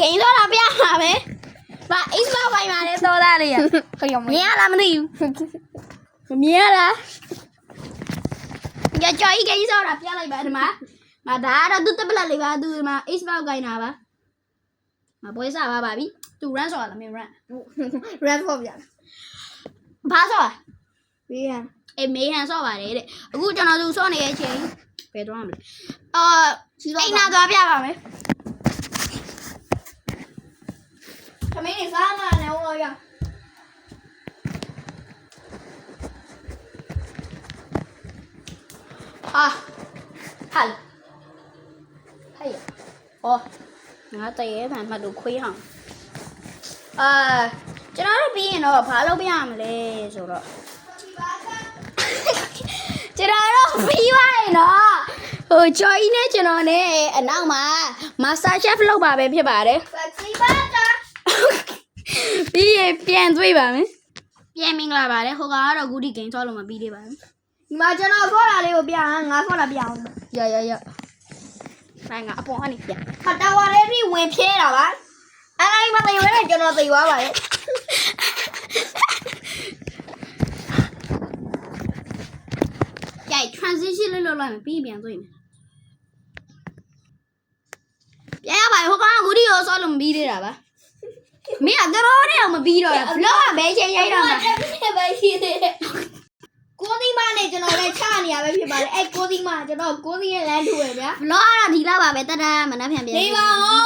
ဂိမ်းတော့ပြပါမယ်ဘာ Xbox ပိုင်းမှာလဲသောသားလေးရမြင်ရလားမသိဘူးမြင်ရလားကြကြိုက်ဂိမ်းတော့ပြလိုက်ပါဒီမှာဒါကတော့သူတက်ပလက်လေးပါသူဒီမှာ Xbox ကိုင်းတာပါမပွဲစားပါပြီသူ run ဆော်လားမင်း run ဖို့ပြဘာဆော်မေးဟန်မေးဟန်ဆော့ပါတယ်တဲ့အခုကျွန်တော်သူဆော့နေတဲ့အချိန်ဘယ်တော့မှမလဲအိမ်နာသွားပြပါမယ်သမီးနေစားမှလည်းဟောရဟာဟဲ့အော်ငါတရေမှမလို့ခွေးဟောင်းကျွန်တော်တို့ပြီးရင်တော့ဘာလုပ်ပြရမလဲဆိုတော့ကျွန်တော်တို့ပြီးပါရင်တော့ဟိုဂျော်ကြီးနဲ့ကျွန်တော်နဲ့အနောက်မှာ Master Chef လုပ်ပါပဲဖြစ်ပါတယ်ပြီးပါတော့ပြီးရင်ပြန်တွေ့ပါမယ်ပြန်မင်္ဂလာပါတယ်ဟိုကတော့ဂူဒီဂိမ်းဆော့လို့မပြီးသေးပါဘူးဒီမှာကျွန်တော်ဆော့တာလေးကိုပြငါဆော့တာပြအောင်ရဆိုင်ကအပေါ်ကနေပြဟာတာဝါလေးပြီးဝင်ဖြဲတာပါအဲ့ဒီမှာသိရွေးနဲ့ကျွန်တော်သိသွားပါရဲ့ကြိုက် transition လေးလုပ်လိုက်မယ်ပြီးပြန်တွေ့မယ်ပြန်ရပါဟိုကောင်ကဂူဒီရောဆော့လို့မပြီးသေးတာပါမင်းကတော့နဲ့မပြီးတော့ဘလော့ကဘဲချင်းရိုက်တော့မှာပဲရှိသေးတယ်ကိုသီးမနဲ့ကျွန်တော်လည်းချနေရပဲဖြစ်ပါတယ်အဲ့ကိုသီးမကျွန်တော်ကိုသီးရဲ့လမ်းထူရယ်ဗျာဘလော့ကတော့ဒီလောက်ပါပဲတတမနှက်ပြန်ပြန်နေပါဦး